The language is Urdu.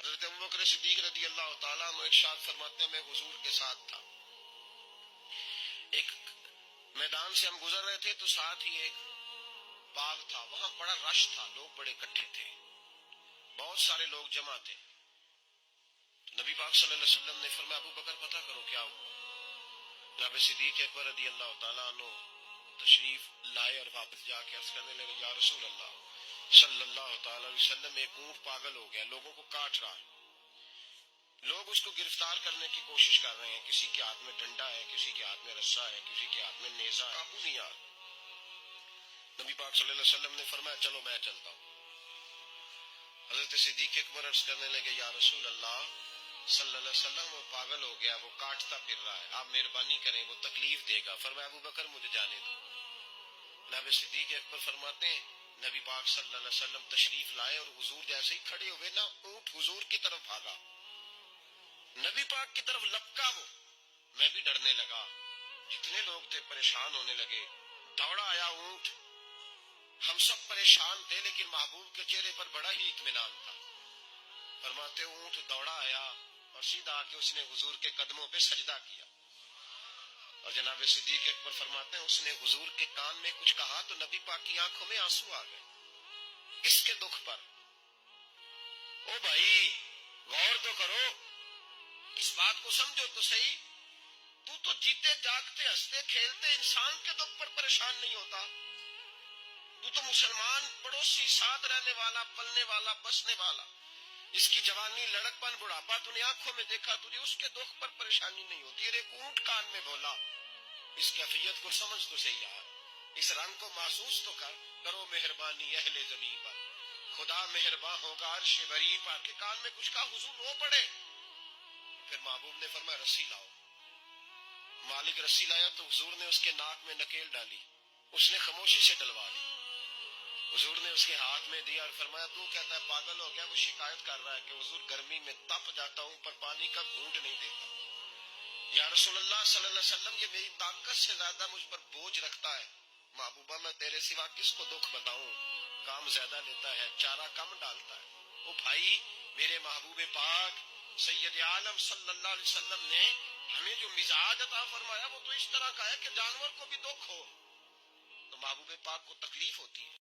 حضرت ابوبکر صدیق رضی اللہ تعالیٰ عنہ ارشاد فرماتے ہیں میں حضور کے ساتھ تھا، ایک میدان سے ہم گزر رہے تھے تو ساتھ ہی ایک باغ تھا، وہاں بڑا رش تھا، لوگ بڑے اکٹھے تھے، بہت سارے لوگ جمع تھے۔ نبی پاک صلی اللہ علیہ وسلم نے فرمایا ابو بکر پتہ کرو کیا ہوا۔ جناب صدیق اکبر رضی اللہ تعالیٰ عنہ تشریف لائے اور واپس جا کے عرض کرنے لگے یا رسول اللہ صلی اللہ تعالی علیہ وسلم ایک اونٹ پاگل ہو گیا، لوگوں کو کاٹ رہا ہے، لوگ اس کو گرفتار کرنے کی کوشش کر رہے ہیں، کسی کے ہاتھ میں ڈنڈا ہے، کسی کے ہاتھ میں رسا ہے، کسی کے ہاتھ میں نیزہ ہے، قابو نہیں آ رہا۔ نبی پاک صلی اللہ علیہ وسلم نے فرمایا چلو میں چلتا ہوں۔ حضرت صدیق اکبر عرض کرنے لگے یا رسول اللہ صلی اللہ علیہ وسلم وہ پاگل ہو گیا، وہ کاٹتا پھر رہا ہے، آپ مہربانی کریں، وہ تکلیف دے گا۔ فرمایا ابو بکر مجھے جانے دو۔ جناب صدیق اکبر فرماتے ہیں نبی پاک صلی اللہ علیہ وسلم تشریف لائے اور حضور جیسے ہی کھڑے ہوئے نا اونٹ حضور کی طرف بھاگا، نبی پاک کی طرف لپکا، وہ میں بھی ڈرنے لگا، جتنے لوگ تھے پریشان ہونے لگے، دوڑا آیا اونٹ، ہم سب پریشان تھے لیکن محبوب کے چہرے پر بڑا ہی اطمینان تھا۔ فرماتے اونٹ دوڑا آیا اور سیدھا آ کے اس نے حضور کے قدموں پہ سجدہ کیا، اور جناب صدیق اکبر فرماتے ہیں اس نے حضور کے کان میں کچھ کہا تو نبی پاک کی آنکھوں میں آنسو آ گئے اس کے دکھ پر۔ او بھائی غور تو کرو، اس بات کو سمجھو تو صحیح، تو جیتے جاگتے ہنستے کھیلتے انسان کے دکھ پر پریشان نہیں ہوتا، تو مسلمان پڑوسی ساتھ رہنے والا، پلنے والا، بسنے والا، اس کی جوانی لڑکپن بڑھاپا تو نے آنکھوں میں دیکھا، تجھے اس کے دکھ پر پریشانی نہیں ہوتی۔ اور ایک اونٹ کان میں بولا، اس کیفیت کو سمجھ تو صحیح یار، اس رنگ کو محسوس تو کرو مہربانی اہل زمین پر، خدا مہربان ہوگا عرش بری پر، کے کان میں کچھ کہا، حضور رو پڑے۔ پھر محبوب نے فرمایا رسی لاؤ۔ مالک رسی لایا تو حضور نے اس کے ناک میں نکیل ڈالی، اس نے خاموشی سے ڈلوا لی، حضور نے اس کے ہاتھ میں دیا اور فرمایا تو کہتا ہے پاگل ہو گیا، وہ شکایت کر رہا ہے کہ حضور گرمی میں تپ جاتا ہوں پر پانی کا گھونٹ نہیں دیتا۔ یا رسول اللہ صلی اللہ علیہ وسلم یہ میری طاقت سے زیادہ مجھ پر بوجھ رکھتا ہے، محبوبہ میں تیرے سوا کس کو دکھ بتاؤں، کام زیادہ لیتا ہے چارہ کم ڈالتا ہے۔ او بھائی میرے محبوب پاک سید عالم صلی اللہ علیہ وسلم نے ہمیں جو مزاج عطا فرمایا وہ تو اس طرح کا ہے کہ جانور کو بھی دکھ ہو تو محبوب پاک کو تکلیف ہوتی ہے۔